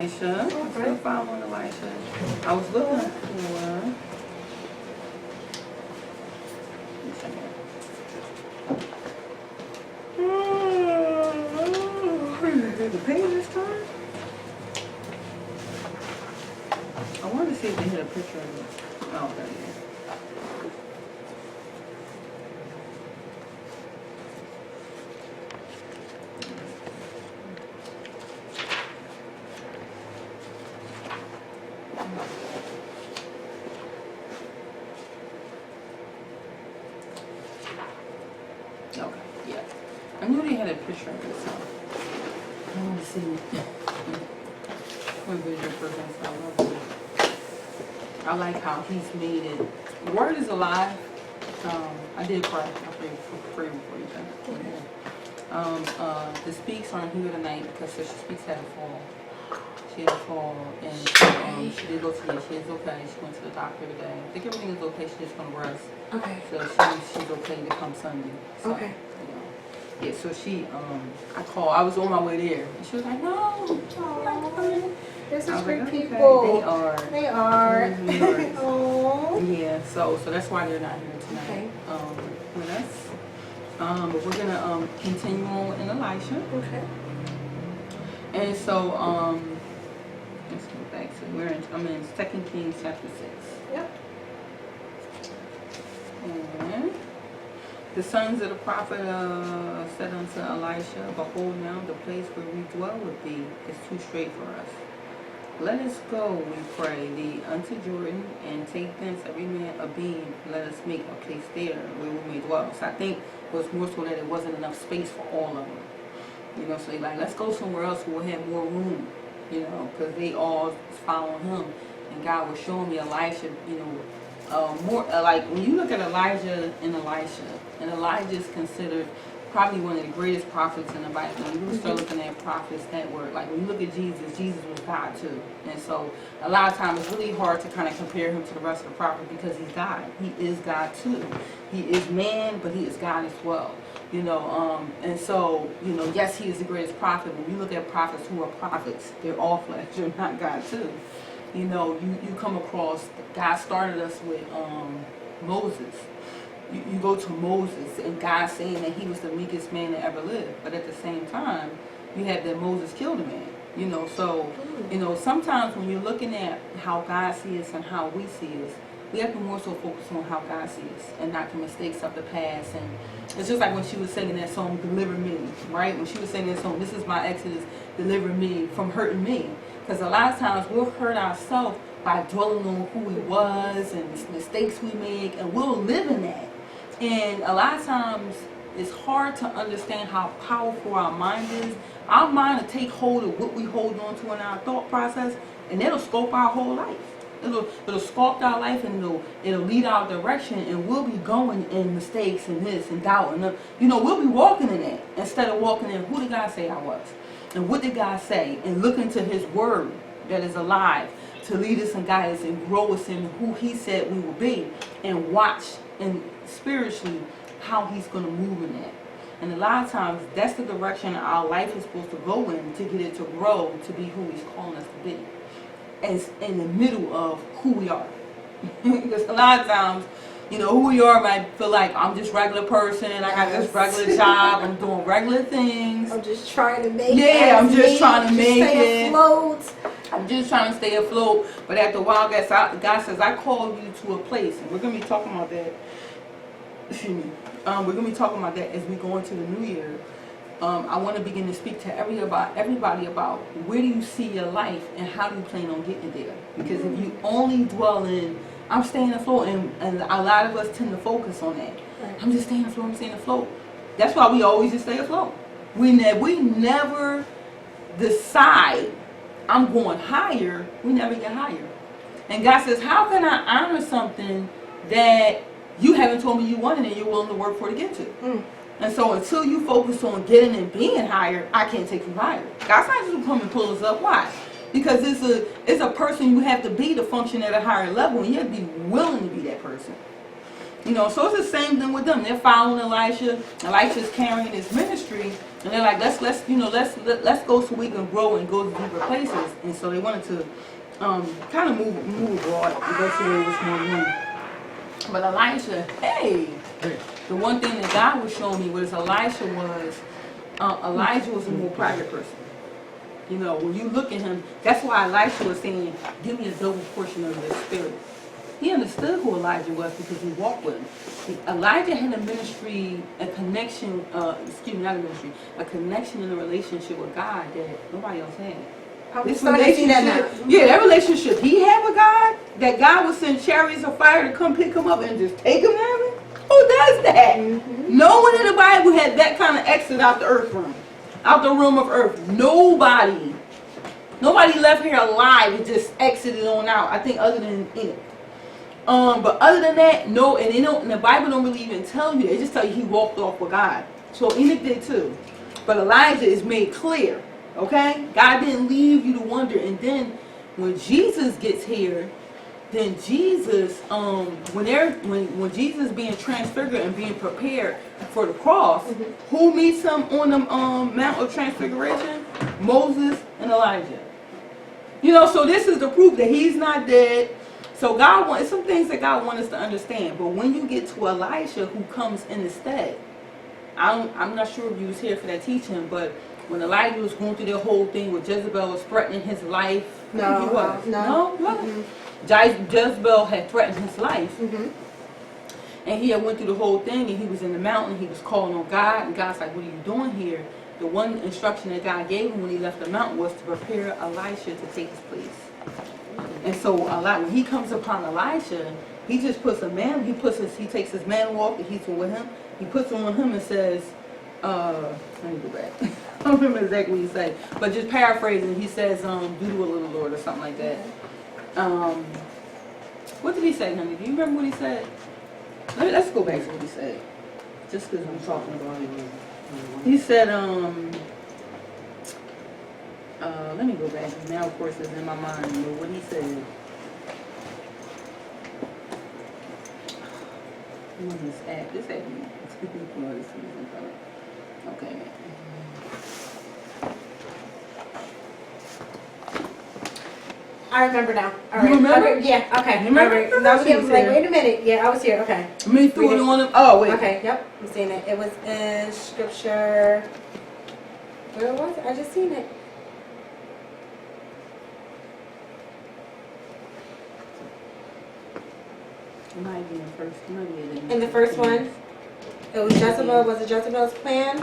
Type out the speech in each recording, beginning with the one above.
Elisha. I'm still following Elisha. I was looking for. The page this time? I wanted to see if they had a picture of it. Oh, there it is. Okay, yeah. I knew they had a picture of it, so I want to see what visual person. So I love it. I like how he's made it. The word is alive. I did pray. I prayed before you said. The speaks aren't here tonight because Sister Speaks had a fall. She had a fall, and she did go to the. She is okay. She went to the doctor today. I think everything is okay. She's just gonna rest. Okay. So she's okay to come Sunday. So, okay. Yeah, so I called, I was on my way there, and she was like, no, I'm not coming. This is I was great like, people. okay, They are. Oh. Yeah, so that's why they're not here tonight. Okay. With us. But we're gonna continue on in Elisha. Okay. And so let's go back to I'm in 2 Kings chapter 6. Yep. And the sons of the prophet said unto Elisha, behold, now the place where we dwell with thee is too strait for us. Let us go, we pray thee, unto Jordan, and take thence every man a beam. Let us make a place there where we may dwell. So I think it was more so that it wasn't enough space for all of them. You know, so they like, let's go somewhere else where we'll have more room. You know, because they all following him. And God was showing me Elisha, you know, more like when you look at Elijah and Elisha, and Elijah is considered probably one of the greatest prophets in the Bible. When you start looking at prophets that were like, when you look at Jesus, Jesus was God too. And so a lot of times it's really hard to kind of compare him to the rest of the prophets because he's God. He is God too. He is man, but he is God as well. You know, and so, you know, yes, he is the greatest prophet. When you look at prophets who are prophets, they're all flesh. They're not God too. You know, you come across, God started us with Moses. You go to Moses and God saying that he was the meekest man that ever lived. But at the same time, you have that Moses killed a man. You know, so, you know, sometimes when you're looking at how God sees us and how we see us, we have to more so focus on how God sees us and not the mistakes of the past. And it's just like when she was singing that song, Deliver Me, right? When she was singing that song, this is my exodus, deliver me from hurting me. Because a lot of times we'll hurt ourselves by dwelling on who we was and the mistakes we make, and we'll live in that. And a lot of times it's hard to understand how powerful our mind is. Our mind will take hold of what we hold on to in our thought process, and it'll scope our whole life. It'll sculpt our life, and it'll lead our direction, and we'll be going in mistakes and this and doubt, and you know, we'll be walking in it instead of walking in who did God say I was, and what did God say, and looking to His Word that is alive to lead us and guide us and grow us in who He said we will be, and watch and spiritually how He's going to move in that. And a lot of times that's the direction our life is supposed to go in to get it to grow to be who He's calling us to be. As in the middle of who we are. Because a lot of times, you know, who we are might feel like I'm just a regular person, I got this regular job, I'm doing regular things. I'm just trying to make it. Yeah, I'm just trying to make it. Afloat. I'm just trying to stay afloat. But after a while, God says, I called you to a place. And we're going to be talking about that. Excuse me. We're going to be talking about that as we go into the new year. I want to begin to speak to everybody about where do you see your life and how do you plan on getting there. Because if you only dwell in, I'm staying afloat, and a lot of us tend to focus on that. Right. I'm just staying afloat, I'm staying afloat. That's why we always just stay afloat. We never decide I'm going higher, we never get higher. And God says, how can I honor something that you haven't told me you wanted and you're willing to work for to get to? And so until you focus on getting and being higher, I can't take you higher. God's not just going to come and pull us up. Why? Because it's a person you have to be to function at a higher level, and you have to be willing to be that person. You know, so it's the same thing with them. They're following Elisha. Elisha's carrying his ministry, And they're like, let's go so we can grow and go to deeper places. And so they wanted to kind of move abroad and go to where it was more room. But Elisha, the one thing that God was showing me was Elijah was a more private person. You know, when you look at him, that's why Elisha was saying, give me a double portion of the spirit. He understood who Elijah was because he walked with him. Elijah had a ministry, a connection, not a ministry, a connection in a relationship with God that nobody else had. This relationship, that relationship he had with God, that God would send chariots of fire to come pick him up and just take him out of it. Who does that? Mm-hmm. No one in the Bible had that kind of exit out the earth realm, out the realm of earth. Nobody left here alive and just exited on out. I think other than Enoch. But other than that, no, and the Bible don't really even tell you. They just tell you he walked off with God. So Enoch did too. But Elijah is made clear. Okay? God didn't leave you to wonder. And then when Jesus gets here, then Jesus, when Jesus is being transfigured and being prepared for the cross, who meets him on the Mount of Transfiguration? Moses and Elijah. You know, so this is the proof that he's not dead. So God wants some things that God wants us to understand. But when you get to Elisha, who comes in the stead, I'm not sure if you was here for that teaching, but when Elijah was going through their whole thing with Jezebel was threatening his life, no. Mm-hmm. Jezebel had threatened his life, and he had went through the whole thing, and he was in the mountain. He was calling on God, and God's like, "What are you doing here?" The one instruction that God gave him when he left the mountain was to prepare Elisha to take his place. And so when he comes upon Elisha, he just puts he takes his mantle off that he's with him. He puts it on him and says, let me go back. I don't remember exactly what he said, but just paraphrasing, he says, do the will of the Lord or something like that. What did he say, honey? Do you remember what he said? Let's go back to what he said. Just because we're talking about it. He said, let me go back. Now, of course, it's in my mind. But what he said. This app. Okay. I remember now. All right. You remember? Okay. Yeah. Okay. You remember? All right. I was like, wait a minute. Yeah, I was here. Okay. Me threw it on him. Oh, wait. Okay. Yep. I'm seeing it. It was in scripture. Where was it? I just seen it. It might be in the first. In the first one, it was Jezebel. Was it Jezebel's plan?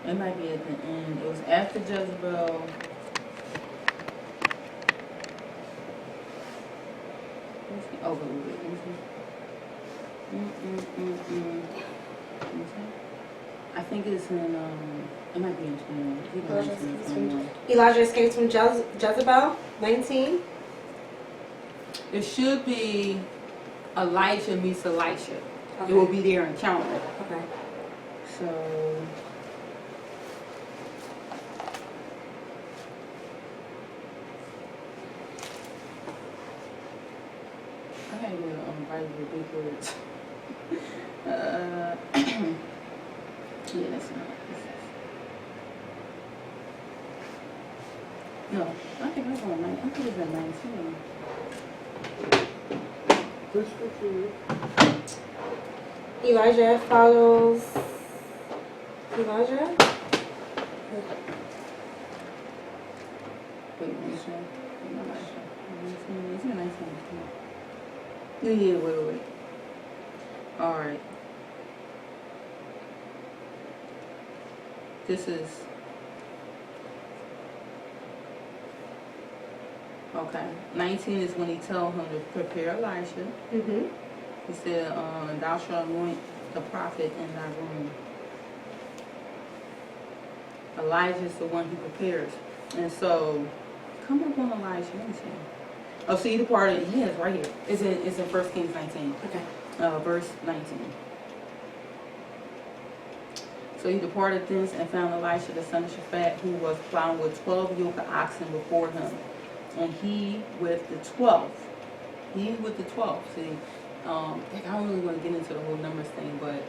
It might be at the end. It was after Jezebel. Oh, wait. I think it's in, it might be in 21. Elijah escapes from Jezebel, 19. It should be Elijah meets Elisha. Okay. It will be their encounter. Okay. So, I had to write your big words. Yeah, that's not. No, I think I was on 19. I think it was at 19. Elijah follows Elijah. Wait, yeah, wait. All right. This is okay. 19 is when he told him to prepare Elisha. He said, "Thou shalt anoint the prophet in thy room." Elijah is the one who prepares, and so come up on Elijah. Let me see. Oh, see the part. Yeah, it's right here. It's in 1 Kings 19. Okay. Verse 19. So he departed thence and found Elisha the son of Shaphat, who was plowing with 12 yoke of oxen before him, and he with the 12. See, I don't really want to get into the whole numbers thing, but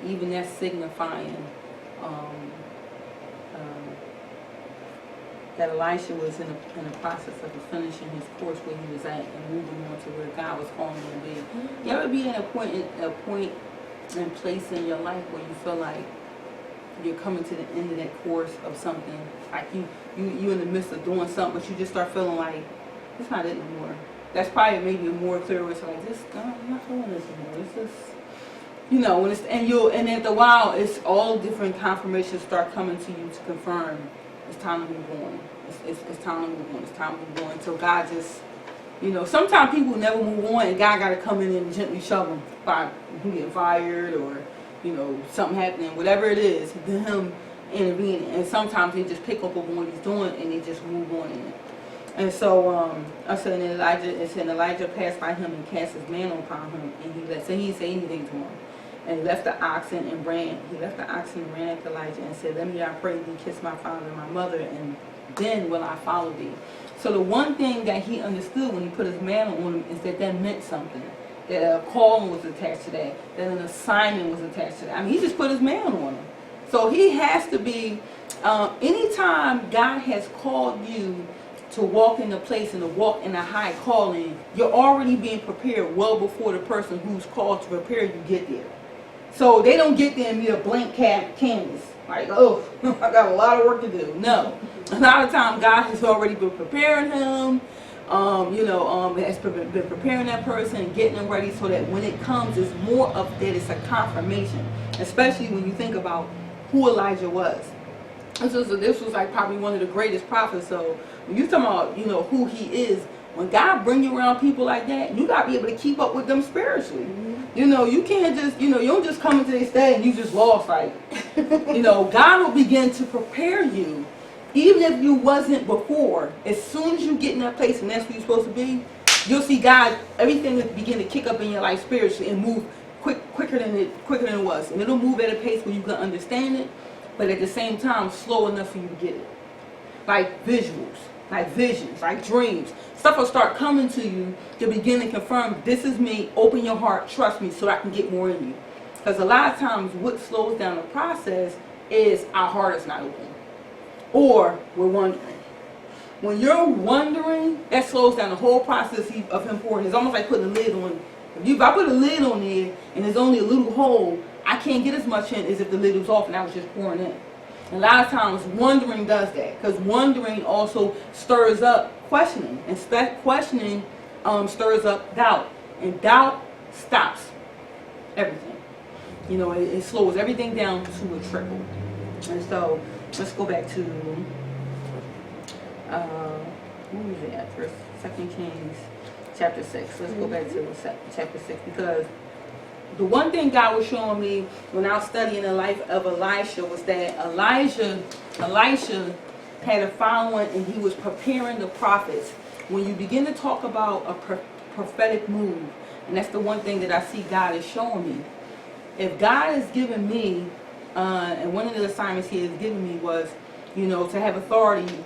even that's signifying that Elisha was in the process of finishing his course where he was at and moving on to where God was calling him to be. You ever be in a point and place in your life where you feel like you're coming to the end of that course of something, like you in the midst of doing something, but you just start feeling like it's not it anymore. That's probably maybe a more clear way. It's like this, God, I'm not doing this anymore. It's just, when it's and after a while, it's all different confirmations start coming to you to confirm it's time to move on. It's time to move on. It's time to move on. So God just, sometimes people never move on, and God got to come in and gently shove them by getting fired or, something happening, whatever it is, then Him intervening. And sometimes they just pick up on what He's doing and they just move on in it. And so I said, and Elijah passed by him and cast his mantle upon him, and he left. So he didn't say anything to him. And he left the oxen and ran. He left the oxen and ran after Elijah and said, "Let me, I pray thee, kiss my father and my mother, and then will I follow thee." So the one thing that he understood when he put his mantle on him is that meant something. That a calling was attached to that. That an assignment was attached to that. I mean, he just put his mantle on him. So he has to be, anytime God has called you to walk in a place and to walk in a high calling, you're already being prepared well before the person who's called to prepare you get there. So they don't get there and meet a blank canvas. Like, oh, I got a lot of work to do. No. A lot of time God has already been preparing him, has been preparing that person and getting them ready so that when it comes, it's more of that, it's a confirmation. Especially when you think about who Elijah was. This was like probably one of the greatest prophets. So when you're talking about, who he is, when God bring you around people like that, you got to be able to keep up with them spiritually. Mm-hmm. You can't just, you don't just come into this day and you just lost. Like, God will begin to prepare you, even if you wasn't before. As soon as you get in that place and that's where you're supposed to be, you'll see God, everything will begin to kick up in your life spiritually and move quicker than it was. And it'll move at a pace where you can understand it, but at the same time, slow enough for you to get it. Like visuals, like visions, like dreams. Stuff will start coming to you to begin to confirm, this is me, open your heart, trust me, so I can get more in you. Because a lot of times what slows down the process is our heart is not open. Or we're wondering. When you're wondering, that slows down the whole process of him pouring. It's almost like putting a lid on. If I put a lid on there and there's only a little hole, I can't get as much in as if the lid was off and I was just pouring in. And a lot of times wondering does that, because wondering also stirs up questioning, and questioning stirs up doubt, and doubt stops everything. It slows everything down to a trickle. And so let's go back to who was it at first? 2 Kings chapter 6. Let's go back to chapter 6, because the one thing God was showing me when I was studying the life of Elisha was that Elisha had a following and he was preparing the prophets. When you begin to talk about a prophetic move, and that's the one thing that I see God is showing me. If God has given me, and one of the assignments He has given me was, to have authority,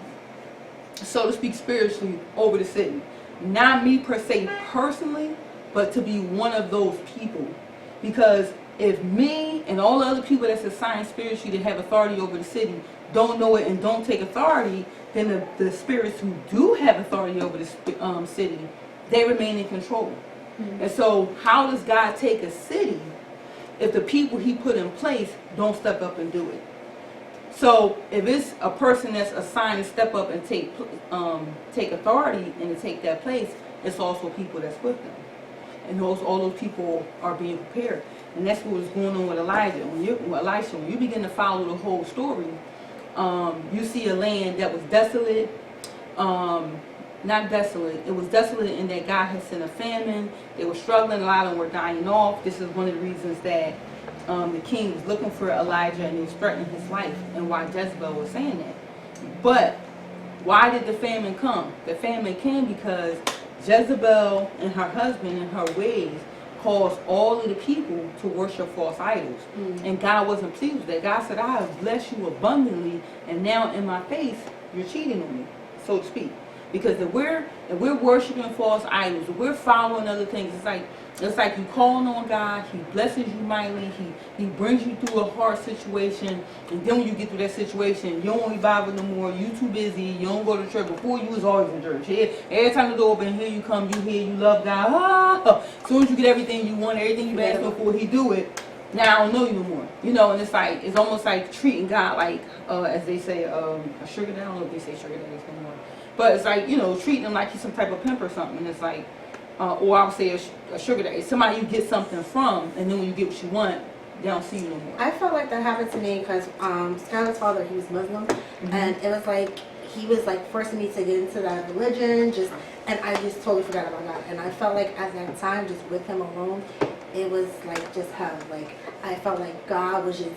so to speak, spiritually over the city. Not me per se personally, but to be one of those people. Because if me and all the other people that's assigned spiritually to have authority over the city don't know it and don't take authority, then the spirits who do have authority over the city, they remain in control. Mm-hmm. And so how does God take a city if the people He put in place don't step up and do it? So if it's a person that's assigned to step up and take authority and to take that place, it's also people that's with them. And all those people are being prepared. And that's what was going on with Elijah. When you begin to follow the whole story, you see a land that was desolate. Not desolate. It was desolate in that God had sent a famine. They were struggling. A lot of them were dying off. This is one of the reasons that the king was looking for Elijah and he was threatening his life, and why Jezebel was saying that. But why did the famine come? The famine came because Jezebel and her husband and her ways caused all of the people to worship false idols. Mm-hmm. And God wasn't pleased with that. God said, I have blessed you abundantly, and now in my face, you're cheating on me, so to speak. Because if we're worshiping false idols, if we're following other things, it's like you calling on God, He blesses you mightily, He brings you through a hard situation, and then when you get through that situation, you don't revive it no more, you too busy, you don't go to church. Before you was always in church. Every time the door open, here you come, you hear, you love God. Ah! As soon as you get everything you want, everything you asked for, He do it. Now I don't know you no more. And it's like, it's almost like treating God like, as they say, a sugar daddy. I don't know if they say sugar daddy no more. But it's like, treating him like he's some type of pimp or something. And it's like, or I would say a sugar daddy. Somebody you get something from, and then when you get what you want, they don't see you no more. I felt like that happened to me because Skylar's father, he was Muslim, and it was like he was like forcing me to get into that religion, and I just totally forgot about God. And I felt like at that time, just with him alone, it was like just hell. Like I felt like God was just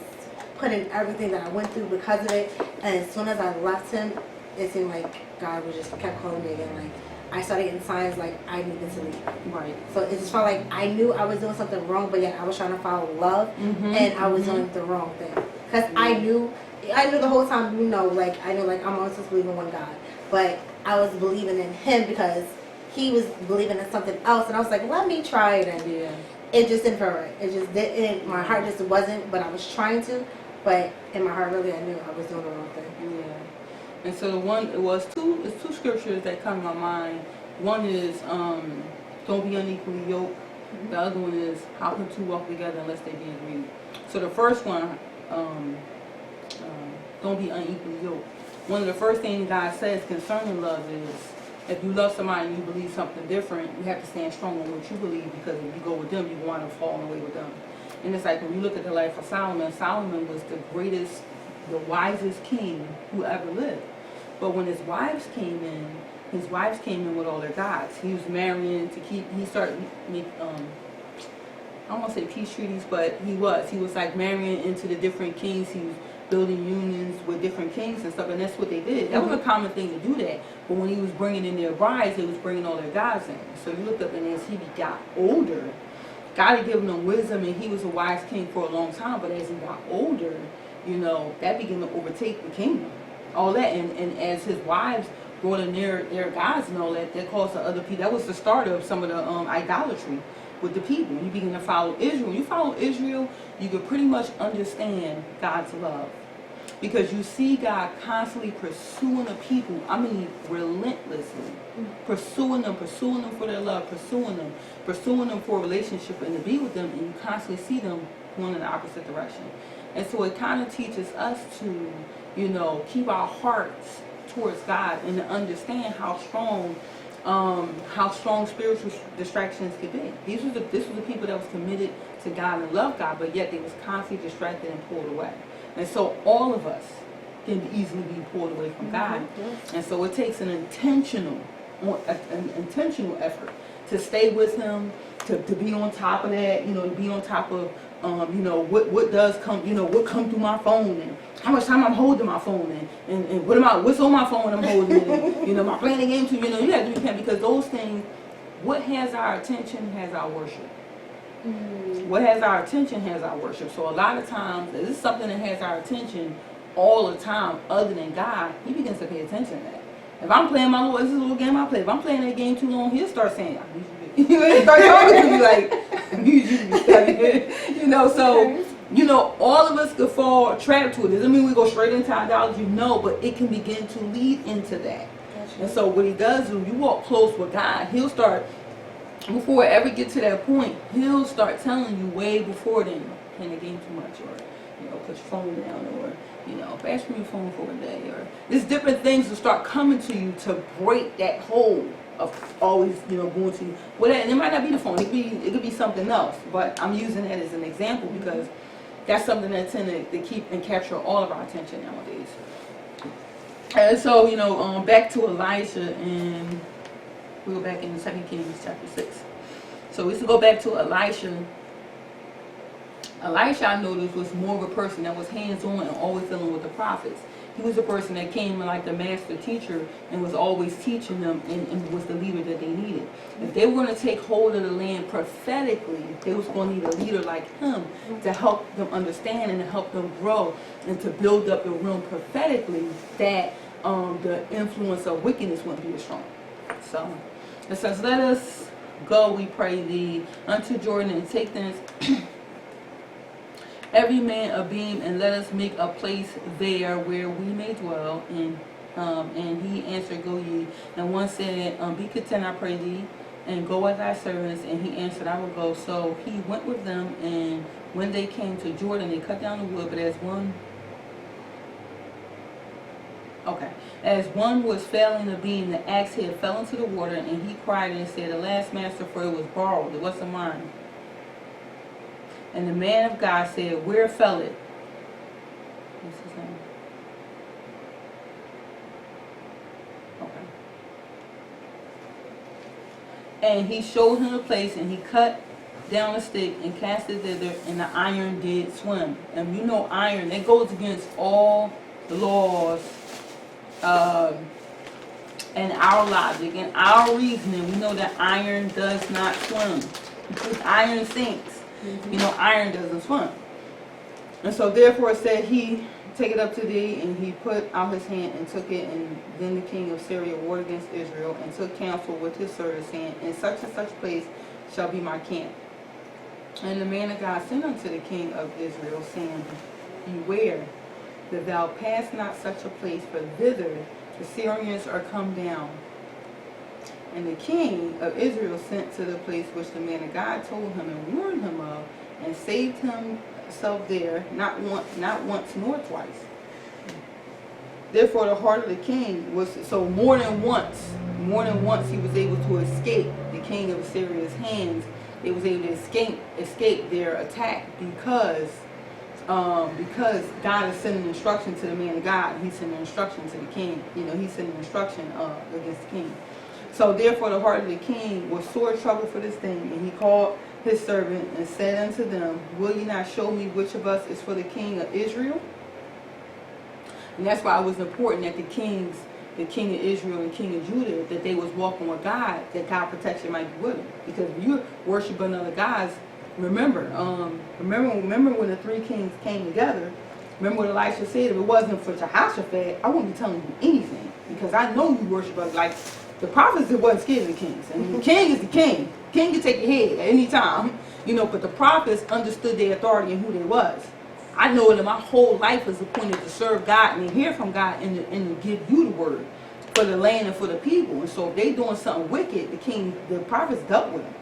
putting everything that I went through because of it. And as soon as I left him, it seemed like God was just kept calling me again. Like I started getting signs like I needed to leave. Right. So it just felt like I knew I was doing something wrong, but yet I was trying to follow love, and I was doing the wrong thing. Because I knew the whole time, like I knew like I'm always supposed to believe in one God, but I was believing in Him because He was believing in something else, and I was like, let me try it, and it just didn't feel right. It just didn't. My heart just wasn't, but I was trying to, but in my heart, really, I knew I was doing the wrong thing. Yeah. And so it's two scriptures that come to my mind. One is don't be unequally yoked. The other one is how can two walk together unless they be agreed. So the first one, don't be unequally yoked. One of the first things God says concerning love is if you love somebody and you believe something different, you have to stand strong on what you believe, because if you go with them, you wind up falling away with them. And it's like when you look at the life of Solomon, Solomon was the greatest, the wisest king who ever lived. But when his wives came in with all their gods. He was marrying to he started I don't want to say peace treaties, but he was like marrying into the different kings. He was building unions with different kings and stuff, and that's what they did. That was a common thing to do that. But when he was bringing in their brides, they was bringing all their gods in. So you look up, and as he got older, God had given him wisdom, and he was a wise king for a long time. But as he got older, that began to overtake the kingdom. All that, and as his wives brought in their gods and all that, that caused the other people. That was the start of some of the idolatry with the people. You begin to follow Israel. When you follow Israel, you can pretty much understand God's love, because you see God constantly pursuing the people. I mean, relentlessly pursuing them for their love, pursuing them for a relationship and to be with them, and you constantly see them going in the opposite direction. And so it kind of teaches us to, keep our hearts towards God and to understand how strong spiritual distractions could be. This was the people that was committed to God and loved God, but yet they was constantly distracted and pulled away. And so all of us can easily be pulled away from God. And so it takes an intentional effort to stay with Him, to be on top of that, to be on top of what does come, what come through my phone, and how much time I'm holding my phone, and what's on my phone I'm holding, and am I playing the game too? You have to repent, because those things, what has our attention has our worship. What has our attention has our worship. So a lot of times, this is something that has our attention all the time, other than God, He begins to pay attention to that. If I'm playing this is a little game I play. If I'm playing that game too long, He'll start saying, He'll start talking to me like, you should be studying. So, all of us could fall trap to it. Doesn't mean we go straight into idolatry, no, but it can begin to lead into that. Gotcha. And so what He does, when you walk close with God, He'll start, before it ever get to that point, He'll start telling you way before then, playing the game too much, or put your phone down, or fast from your phone for a day, or there's different things that start coming to you to break that hold of always going to whatever. And it might not be the phone, it could be something else, but I'm using that as an example because that's something that tends to keep and capture all of our attention nowadays. And so back to Elisha, and we go back in 2 Kings chapter 6. So we used to go back to Elisha. Elisha, I noticed, was more of a person that was hands-on and always dealing with the prophets. He was a person that came like the master teacher and was always teaching them, and was the leader that they needed. If they were going to take hold of the land prophetically, they was going to need a leader like him to help them understand and to help them grow and to build up the realm prophetically that the influence of wickedness wouldn't be as strong. So it says, let us go, we pray thee, unto Jordan, and take thence every man a beam, and let us make a place there where we may dwell. And he answered, go ye. And one said, be content, I pray thee, and go with thy servants. And he answered, I will go. So he went with them, and when they came to Jordan, they cut down the wood, but as one was felling a beam, the axe head fell into the water, and he cried and said, alas, master, for it was borrowed, it wasn't mine. And the man of God said, where fell it? What's his name? Okay. And he showed him the place, and he cut down a stick and cast it thither, and the iron did swim. And you know iron, that goes against all the laws and our logic and our reasoning. We know that iron does not swim. Because iron sinks. You know, iron doesn't swim. And so therefore it said, he take it up to thee, and he put out his hand and took it. And then the king of Syria warred against Israel, and took counsel with his servants, saying, in such and such place shall be my camp. And the man of God sent unto the king of Israel, saying, beware that thou pass not such a place, for thither the Syrians are come down. And the king of Israel sent to the place which the man of God told him and warned him of, and saved himself there, not once nor twice. Therefore the heart of the king was, so more than once he was able to escape the king of Assyria's hands. They was able to escape their attack because God is sending instruction to the man of God. He's sending instruction to the king. You know, he's sending instruction against the king. So therefore the heart of the king was sore trouble for this thing, and he called his servant and said unto them, will ye not show me which of us is for the king of Israel? And that's why it was important that the king of Israel and king of Judah, that they was walking with God, that God protection might be with them. Because if you're worshiping other gods, remember when the three kings came together. Remember what Elisha said, if it wasn't for Jehoshaphat, I wouldn't be telling you anything, because I know you worship us. Like the prophets, it wasn't scared of the kings, and the king is the king. King can take your head at any time, you know. But the prophets understood their authority and who they was. I know that my whole life is appointed to serve God and to hear from God and to give you the word for the land and for the people. And so if they doing something wicked, the prophets dealt with them.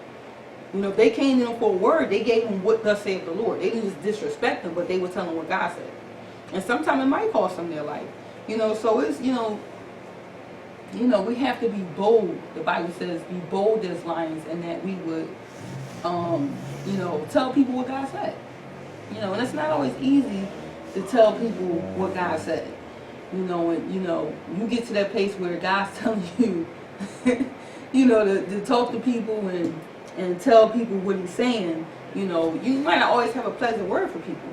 You know, if they came to them for a word, they gave them what thus saith the Lord. They didn't just disrespect them, but they were telling what God said. And sometimes it might cost them their life. You know, so it's, you know, we have to be bold. The Bible says, be bold as lions, and that we would, tell people what God said. You know, and it's not always easy to tell people what God said. You know, and, you get to that place where God's telling you, to talk to people and tell people what he's saying. You might not always have a pleasant word for people,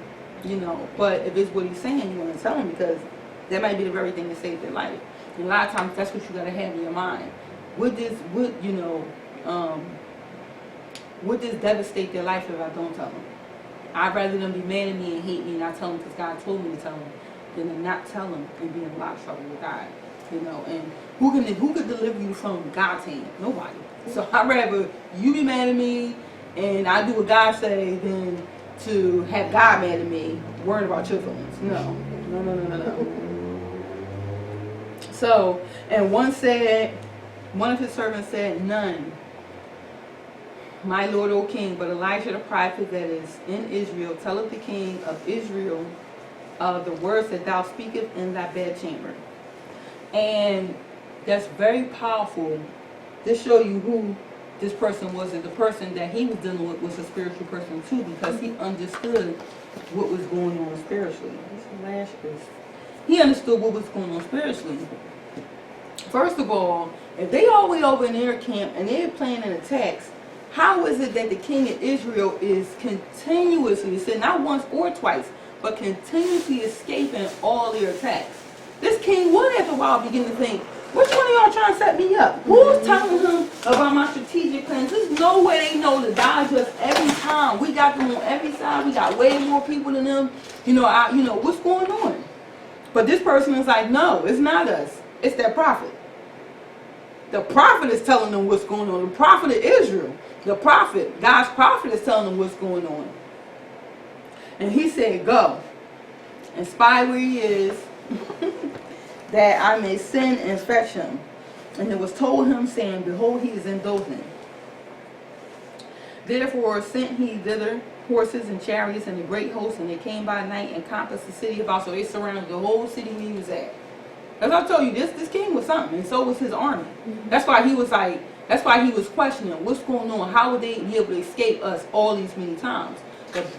but if it's what he's saying, you want to tell them, because that might be the very thing to save their life. And a lot of times that's what you got to have in your mind. Would this devastate their life if I don't tell them? I'd rather them be mad at me and hate me and I tell them because God told me to tell them, than to not tell them and be in a lot of trouble with God. And who could deliver you from God's hand? Nobody. So I'd rather you be mad at me and I do what God say than to have God mad at me worrying about your feelings. No. So, and one of his servants said, none, my lord, O king, but Elijah the prophet that is in Israel telleth the king of Israel the words that thou speakest in thy bedchamber. And that's very powerful. This show you who this person was, and the person that he was dealing with was a spiritual person too, because he understood what was going on spiritually. He understood what was going on spiritually. First of all, if they all the way over in their camp and they're planning attacks, how is it that the king of Israel is continuously, said not once or twice, but continuously escaping all their attacks? This king would after a while begin to think, which one of y'all trying to set me up? Who's telling him about my strategic plans? There's no way they know to dodge us every time. We got them on every side. We got way more people than them. What's going on? But this person is like, no, it's not us. It's that prophet. The prophet is telling them what's going on. The prophet of Israel, the prophet, God's prophet is telling them what's going on. And he said, go and spy where he is, that I may send and fetch him. And it was told him, saying, behold, he is in Dothan. Therefore sent he thither horses and chariots and a great host, and they came by night and compassed the city about. So they surrounded the whole city where he was at. As I told you, this king was something, and so was his army. That's why he was that's why he was questioning what's going on. How would they be able to escape us all these many times?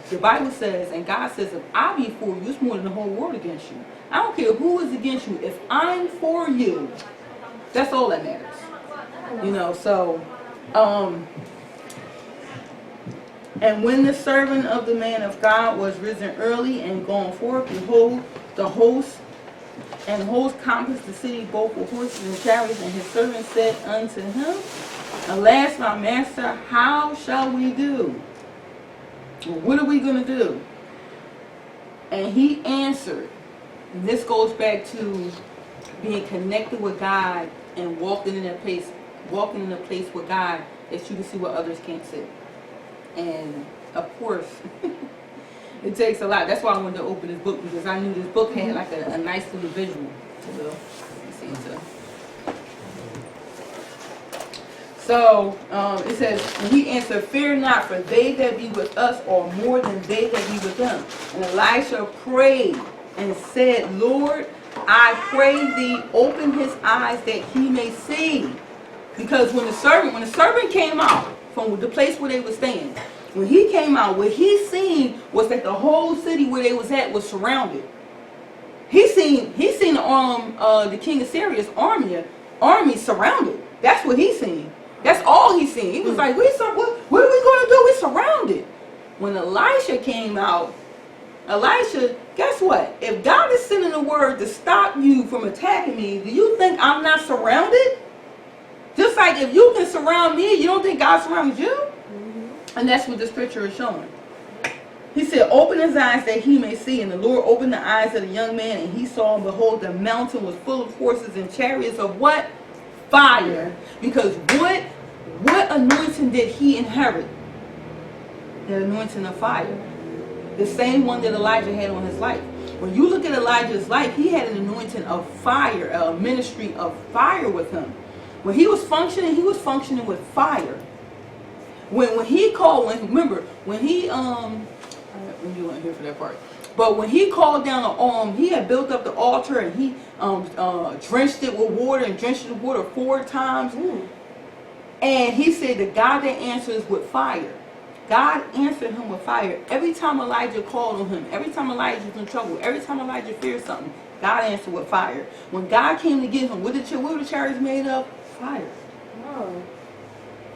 The Bible says, and God says, if I be for you, it's more than the whole world against you. I don't care who is against you. If I'm for you, that's all that matters. You know, so, and when the servant of the man of God was risen early and gone forth, behold, the host compassed the city both with horses and chariots, and his servant said unto him, alas, my master, how shall we do? What are we going to do? And he answered, and this goes back to being connected with God and walking in a place with God that you can see what others can't see. And of course, it takes a lot. That's why I wanted to open this book, because I knew this book had like a nice little visual. So it says, and he answered, fear not, for they that be with us are more than they that be with them. And Elisha prayed and said, Lord, I pray thee, open his eyes that he may see. Because when the servant came out from the place where they were staying, when he came out, what he seen was that the whole city where they was at was surrounded. He seen the king of Syria's army surrounded. That's what he seen. That's all he seen. He was like, what are we going to do? We're surrounded. When Elisha came out, Elisha, guess what? If God is sending a word to stop you from attacking me, do you think I'm not surrounded? Just like if you can surround me, you don't think God surrounds you? Mm-hmm. And that's what the scripture is showing. He said, open his eyes that he may see. And the Lord opened the eyes of the young man, and he saw, and behold, the mountain was full of horses and chariots of what? Fire. Because what anointing did he inherit? The anointing of fire. The same one that Elijah had on his life. When you look at Elijah's life, he had an anointing of fire, a ministry of fire with him. When he was functioning with fire. When he called, when you weren't here for that part. But when he called down he had built up the altar, and he drenched it with water and drenched it with water 4 times. Ooh. And he said the God that answers with fire. God answered him with fire. Every time Elijah called on him, every time Elijah was in trouble, every time Elijah feared something, God answered with fire. When God came to get him, what were the chariots made of? Fire. Oh.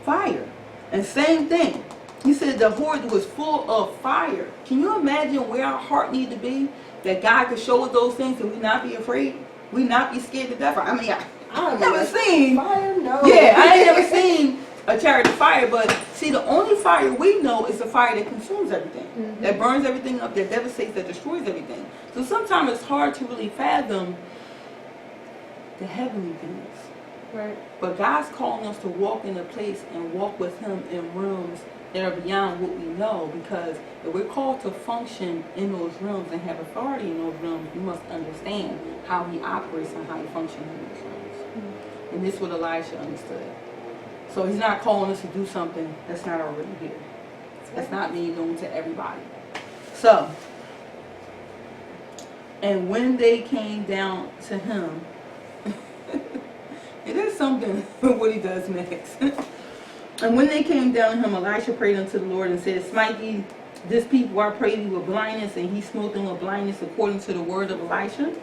Fire. And same thing. He said the horse was full of fire. Can you imagine where our heart need to be? That God could show us those things and we not be afraid? We not be scared to death? I mean, I never seen fire, no. Yeah, I ain't never seen a chariot of fire, but see, the only fire we know is the fire that consumes everything. Mm-hmm. That burns everything up, that devastates, that destroys everything. So sometimes it's hard to really fathom the heavenly things. Right. But God's calling us to walk in a place and walk with him in rooms that are beyond what we know, because if we're called to function in those rooms and have authority in those rooms, we must understand how he operates and how he functions in those rooms. Mm-hmm. And this is what Elisha understood. So he's not calling us to do something that's not already here. That's not being known to everybody. So, and when they came down to him, it is something what he does next. And when they came down to him, Elisha prayed unto the Lord and said, smite ye this people, I pray thee, with blindness. And he smote them with blindness according to the word of Elisha.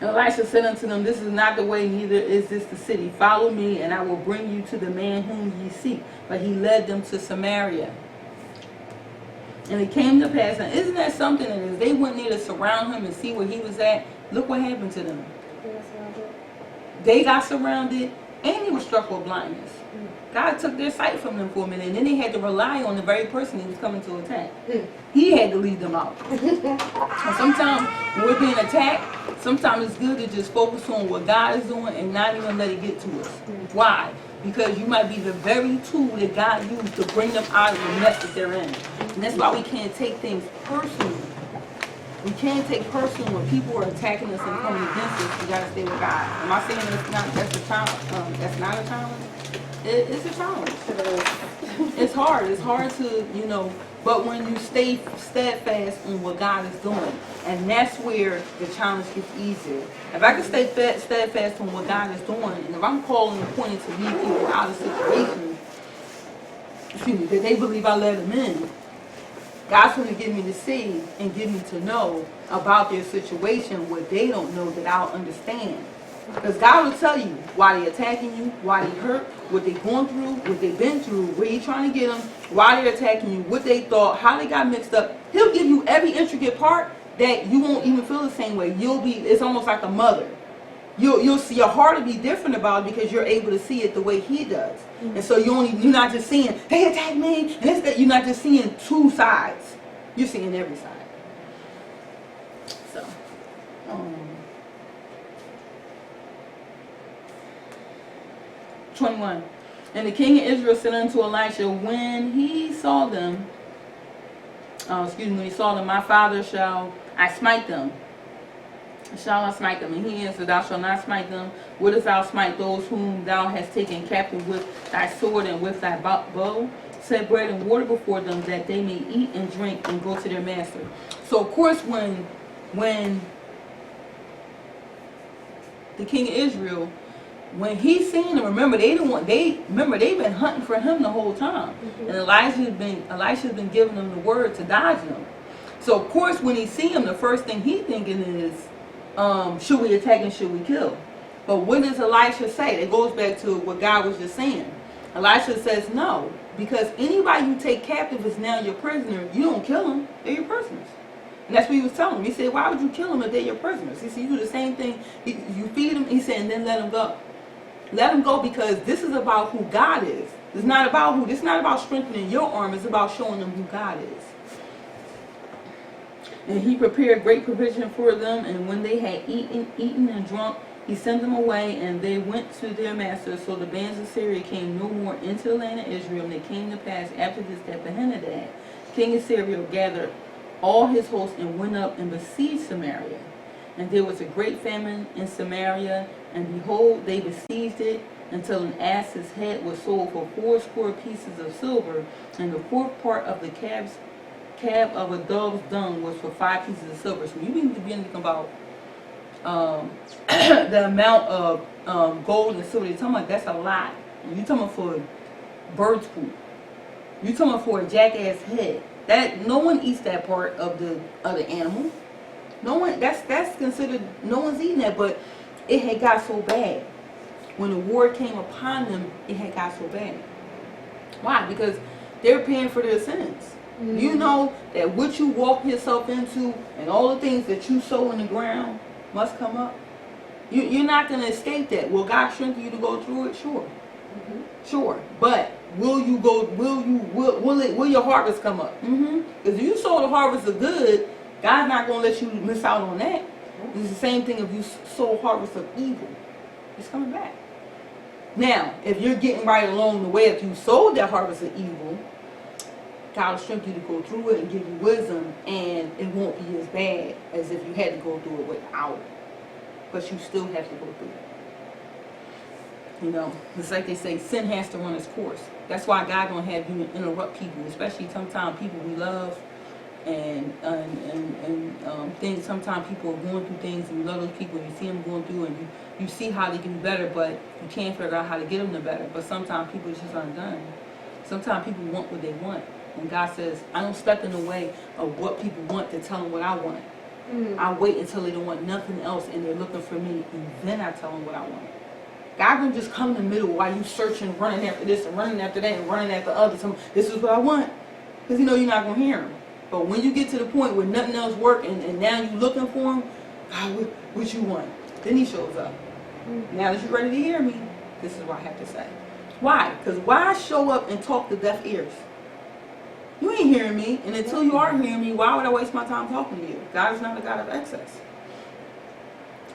And Elisha said unto them, this is not the way, neither is this the city. Follow me, and I will bring you to the man whom ye seek. But he led them to Samaria. And it came to pass, and isn't that something, that as they went near to surround him and see where he was at, look what happened to them. They got surrounded, and he was struck with blindness. God took their sight from them for a minute, and then they had to rely on the very person he was coming to attack. He had to lead them out. And sometimes when we're being attacked, sometimes it's good to just focus on what God is doing and not even let it get to us. Why? Because you might be the very tool that God used to bring them out of the mess that they're in. And that's why we can't take things personally. We can't take personal when people are attacking us and coming against us. We gotta stay with God. Am I saying that's a challenge? That's not a challenge. It's a challenge. It's hard. It's hard to, but when you stay steadfast on what God is doing, and that's where the challenge gets easier. If I can stay steadfast on what God is doing, and if I'm calling and pointing to lead people out of situations, that they believe I let them in, God's going to give me to see and give me to know about their situation what they don't know that I'll understand. Because God will tell you why they're attacking you, why they hurt, what they're going through, what they've been through, where you're trying to get them, why they're attacking you, what they thought, how they got mixed up. He'll give you every intricate part that you won't even feel the same way. It's almost like a mother. You'll see, your heart will be different about it because you're able to see it the way he does. And so you're not just seeing, they attacked me, and it's that you're not just seeing two sides. You're seeing every side. So, 21. And the king of Israel said unto Elisha, when he saw them, when he saw them, my father shall I smite them. Shall I smite them? And he answered, thou shalt not smite them. Wouldest thou smite those whom thou hast taken captive with thy sword and with thy bow? Set bread and water before them, that they may eat and drink and go to their master. So of course when the king of Israel, when he seen them, remember they've been hunting for him the whole time. And Elisha's been giving them the word to dodge them. So of course when he see him, the first thing he thinking is, should we attack and should we kill? But what does Elisha say? It goes back to what God was just saying. Elisha says no, because anybody you take captive is now your prisoner. You don't kill them, they're your prisoners. And that's what he was telling them. He said, why would you kill them if they're your prisoners? He said, you do the same thing. You feed them, he said, and then let them go. Let them go, because this is about who God is. It's not about strengthening your arm, it's about showing them who God is. And he prepared great provision for them, and when they had eaten and drunk, he sent them away, and they went to their masters. So the bands of Syria came no more into the land of Israel. And it came to pass after this that Benhadad, king of Syria, gathered all his hosts and went up and besieged Samaria. And there was a great famine in Samaria, and behold, they besieged it until an ass's head was sold for 80 pieces of silver, and the fourth part of the cab of a dove's dung was for 5 pieces of silver. So you need to be thinking about the amount of gold and silver. You're talking about, that's a lot. You're talking about for bird's poop. You're talking about for a jackass head. That no one eats that part of the animal. No one. That's considered. No one's eating that. But it had got so bad when the war came upon them. It had got so bad. Why? Because they're paying for their sins. You know that what you walk yourself into and all the things that you sow in the ground must come up. You're not going to escape that. Will God strengthen you to go through it? Sure. Sure. But will your harvest come up? Because if you sow the harvest of good, God's not going to let you miss out on that. It's the same thing if you sow a harvest of evil. It's coming back. Now, if you're getting right along the way, if you sowed that harvest of evil, God will strengthen you to go through it and give you wisdom, and it won't be as bad as if you had to go through it without it. But you still have to go through it. You know, it's like they say, sin has to run its course. That's why God gonna have you interrupt people, especially sometimes people we love, and things. Sometimes people are going through things, and you love those people, and you see them going through, and you see how they can be better, but you can't figure out how to get them to better. But sometimes people just aren't done. Sometimes people want what they want. And God says, I don't step in the way of what people want to tell them what I want. I wait until they don't want nothing else and they're looking for me, and then I tell them what I want. God don't just come in the middle while you searching, running after this and running after that and running after others. This is what I want. Because you know you're not going to hear him. But when you get to the point where nothing else works and now you're looking for him, God, what you want? Then he shows up. Now that you're ready to hear me, This is what I have to say. Why? Because why show up and talk to deaf ears? You ain't hearing me, and until you are hearing me, why would I waste my time talking to you? God is not a God of excess.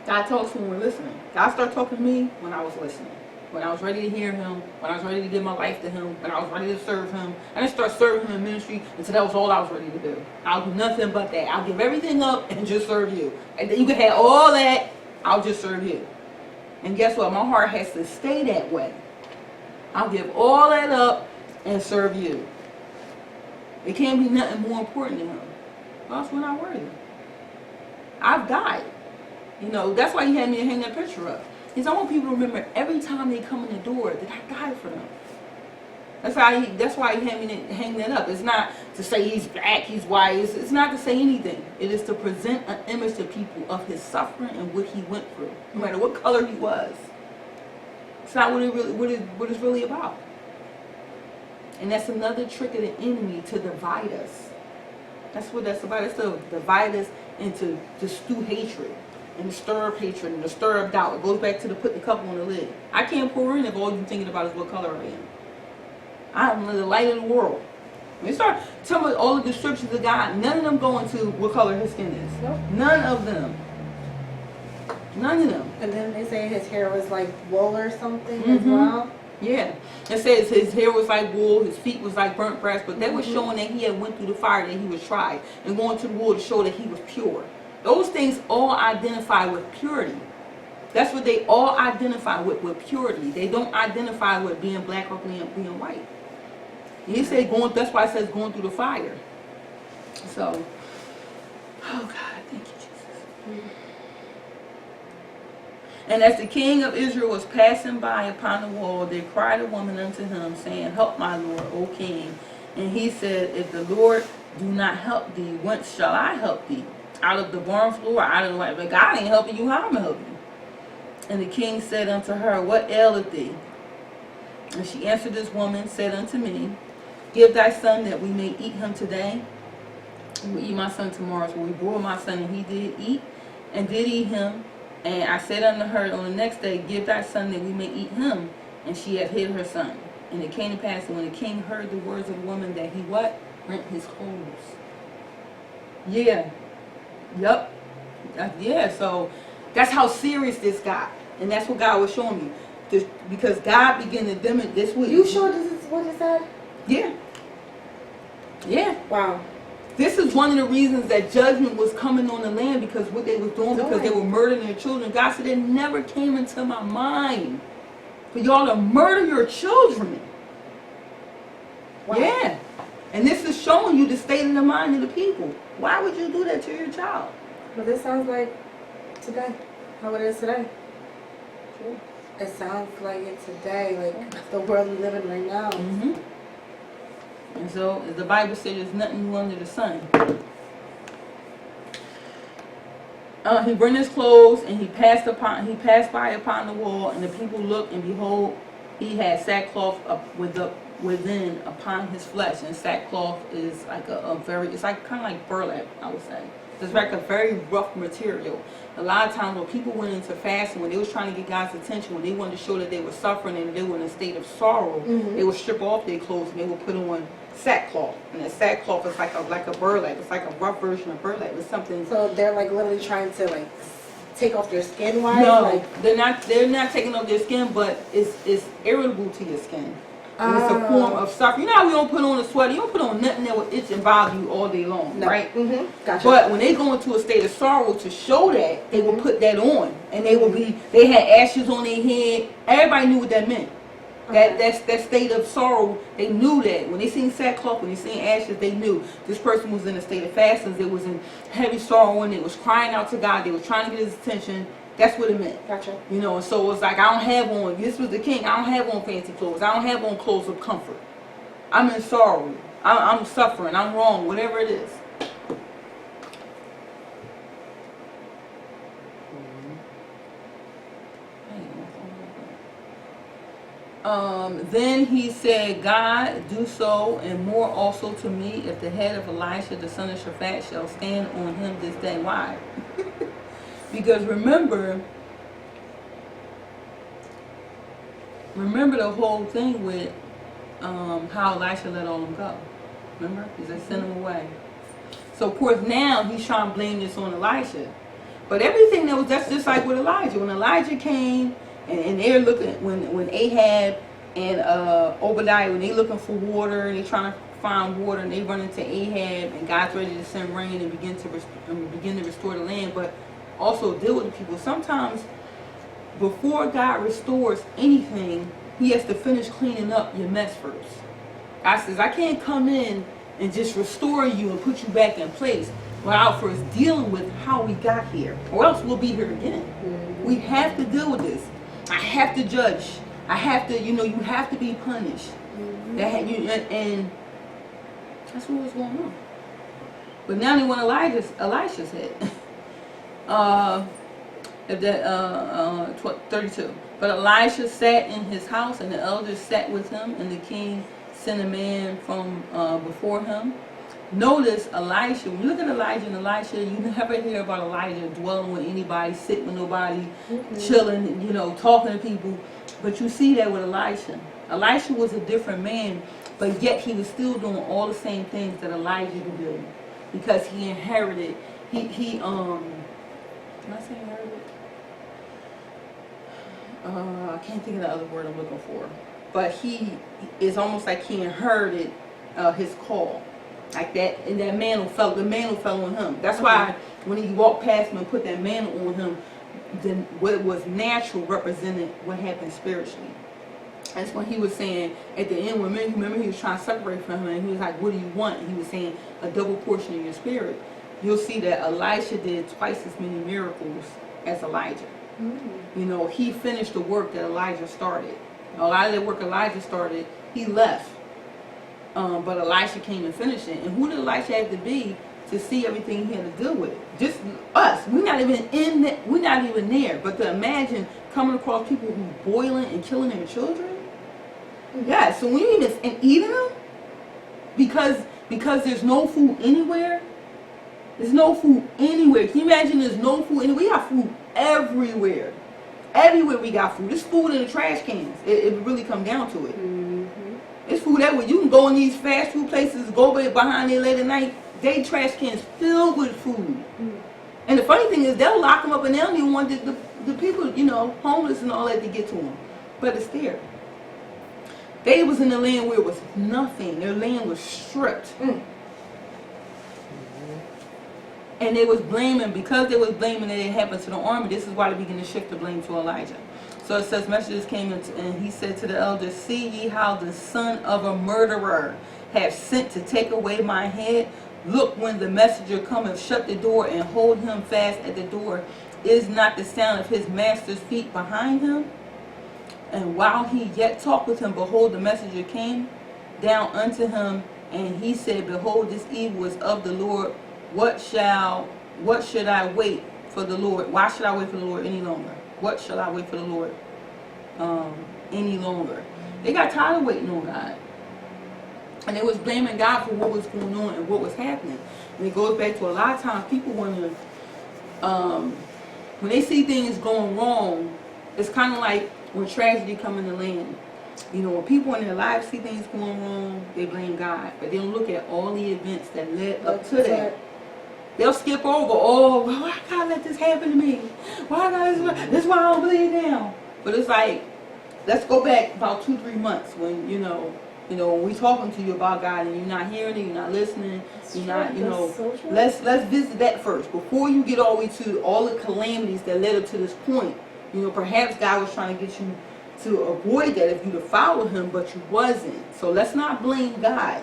God talks when we're listening. God started talking to me when I was listening. When I was ready to hear him, when I was ready to give my life to him, when I was ready to serve him. I didn't start serving him in ministry until that was all I was ready to do. I'll do nothing but that. I'll give everything up and just serve you. And then you can have all that, I'll just serve you. And guess what? My heart has to stay that way. I'll give all that up and serve you. It can't be nothing more important than him. Or else we're not worthy. I've died. You know, that's why he had me to hang that picture up. Because I want people to remember every time they come in the door that I died for them. That's why he had me to hang that up. It's not to say he's black, he's white. It's not to say anything. It is to present an image to people of his suffering and what he went through. No matter what color he was. It's not what it's really about. And that's another trick of the enemy to divide us. That's what that's about. It's to divide us into to stew hatred and to stir up hatred and to stir up doubt. It goes back to the put the cup on the lid. I can't pour in if all you're thinking about is what color I am. I am the light of the world. When you start telling all the descriptions of God, none of them go into what color his skin is. Nope. None of them. None of them. And then they say his hair was like wool or something as well. Yeah. It says his hair was like wool, his feet was like burnt brass, but that was showing that he had went through the fire, that he was tried, and going to the wool to show that he was pure. Those things all identify with purity. That's what they all identify with purity. They don't identify with being black or being white. He said that's why it says going through the fire. So, oh God, thank you, Jesus. And as the king of Israel was passing by upon the wall, there cried a woman unto him, saying, Help my Lord, O king. And he said, If the Lord do not help thee, whence shall I help thee? Out of the barn floor, out of the way. But God ain't helping you, how am I help you? And the king said unto her, What aileth thee? And she answered this woman, said unto me, Give thy son that we may eat him today, and we eat my son tomorrow. So we brought my son, and he did eat, and did eat him. And I said unto her on the next day, Give thy son that we may eat him. And she hath hid her son. And it came to pass that when the king heard the words of the woman, that he what? Rent his clothes. Yeah. Yup. Yeah, so that's how serious this got. And that's what God was showing me. Because God began to demonstrate this week. You sure this is what it said? Yeah. Yeah. Wow. This is one of the reasons that judgment was coming on the land, because what they was doing, because they were murdering their children. God said it never came into my mind for y'all to murder your children. Wow. Yeah. And this is showing you the state of the mind of the people. Why would you do that to your child? But this sounds like today. How it is today. Sure. It sounds like it today, like the world we live in right now. Mm-hmm. And so the Bible says there's nothing new under the sun. He burned his clothes, and he passed by upon the wall, and the people looked, and behold, he had sackcloth within upon his flesh. And sackcloth is like it's like kind of like burlap, I would say. It's like a very rough material. A lot of times when people went into fasting, when they was trying to get God's attention, when they wanted to show that they were suffering and they were in a state of sorrow, they would strip off their clothes and they would put on sackcloth. And that sackcloth is like a burlap. It's like a rough version of burlap. It's something. So they're like literally trying to take off their skin wise? No, they're not taking off their skin, but it's irritable to your skin. And it's a form of suffering. You know how we don't put on a sweater? You don't put on nothing that will itch and bother you all day long, right? Gotcha. But when they go into a state of sorrow to show that, they will put that on. And they had ashes on their head. Everybody knew what that meant. That state of sorrow, they knew that. When they seen sackcloth, when they seen ashes, they knew this person was in a state of fasting. They was in heavy sorrow, and they was crying out to God. They was trying to get his attention. That's what it meant. Gotcha. You know, and so it's like, I don't have on, this was the king, I don't have on fancy clothes. I don't have on clothes of comfort. I'm in sorrow. I'm suffering. I'm wrong. Whatever it is. Then he said, God, do so and more also to me, if the head of Elisha, the son of Shaphat, shall stand on him this day. Why? Because remember, remember the whole thing with how Elisha let all them go. Remember? He said, send them away. So of course now he's trying to blame this on Elisha. But everything that's just like with Elijah. When Elijah came and they're looking, when Ahab and Obadiah, when they looking for water and they trying to find water and they run into Ahab and God's ready to send rain and begin to restore the land, but also deal with the people. Sometimes before God restores anything, he has to finish cleaning up your mess first. God says, I can't come in and just restore you and put you back in place without first dealing with how we got here, or else we'll be here again. We have to deal with this. I have to judge. I have to, you have to be punished. And that's what was going on. But now they want Elisha's head. 32. But Elisha sat in his house, and the elders sat with him, and the king sent a man from before him. Notice Elisha, when you look at Elijah and Elisha, you never hear about Elijah dwelling with anybody, sitting with nobody, chilling, talking to people. But you see that with Elisha. Elisha was a different man, but yet he was still doing all the same things that Elijah was doing. Because he inherited, can I say inherited? I can't think of the other word I'm looking for. But he is almost like he inherited his call. Like that, and the mantle fell on him. That's why when he walked past him and put that mantle on him, then what was natural represented what happened spiritually. That's when he was saying at the end, remember he was trying to separate from him, and he was like, what do you want? And he was saying a double portion of your spirit. You'll see that Elisha did twice as many miracles as Elijah. He finished the work that Elijah started. A lot of the work Elijah started, he left. But Elisha came and finished it. And who did Elisha have to be to see everything he had to deal with? Just us. We're not even there. But to imagine coming across people who boiling and killing their children. Yeah. So when you eating them because there's no food anywhere. There's no food anywhere. Can you imagine there's no food anywhere? We got food everywhere. Everywhere we got food. There's food in the trash cans. It really come down to it. It's food everywhere. You can go in these fast food places, go behind there late at night, they trash cans filled with food. And the funny thing is they'll lock them up and they don't even want the people, homeless and all that to get to them. But it's there. They was in the land where it was nothing. Their land was stripped. And they was blaming, because they was blaming that it happened to the army, this is why they began to shift the blame to Elijah. So it says, messages came in, and he said to the elders, see ye how the son of a murderer have sent to take away my head? Look, when the messenger cometh, shut the door and hold him fast at the door. Is not the sound of his master's feet behind him? And while he yet talked with him, behold, the messenger came down unto him, and he said, behold, this evil is of the Lord. What should I wait for the Lord? Why should I wait for the Lord any longer? What shall I wait for the Lord any longer? They got tired of waiting on God. And they was blaming God for what was going on and what was happening. And it goes back to a lot of times people want to, when they see things going wrong, it's kind of like when tragedy come in the land. When people in their lives see things going wrong, they blame God. But they don't look at all the events that led up to that. They'll skip over, why God let this happen to me? Why God, this is why I don't believe now. But it's like, let's go back about 2-3 months when, when we talking to you about God and you're not hearing it, you're not listening, you're not, let's visit that first before you get all the way to all the calamities that led up to this point. Perhaps God was trying to get you to avoid that if you'd have followed him, but you wasn't. So let's not blame God.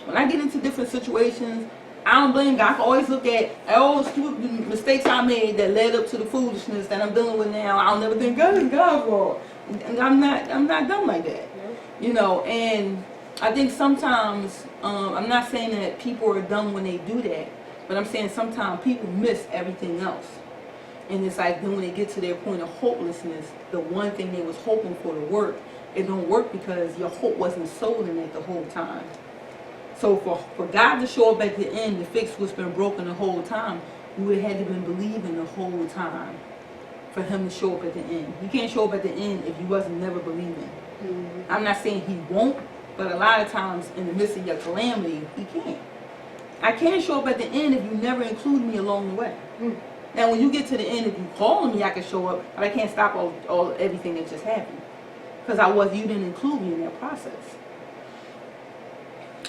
When I get into different situations, I don't blame God. I can always look at all the stupid mistakes I made that led up to the foolishness that I'm dealing with now. I'll never think God is God's fault. And I'm not dumb like that. And I think sometimes, I'm not saying that people are dumb when they do that, but I'm saying sometimes people miss everything else. And it's like then when they get to their point of hopelessness, the one thing they was hoping for to work, it don't work because your hope wasn't sold in it the whole time. So for God to show up at the end to fix what's been broken the whole time, you would have had to been believing the whole time for him to show up at the end. You can't show up at the end if you wasn't never believing. I'm not saying he won't, but a lot of times in the midst of your calamity, he can't. I can't show up at the end if you never include me along the way. Now, when you get to the end, if you call on me, I can show up, but I can't stop everything that just happened because you didn't include me in that process.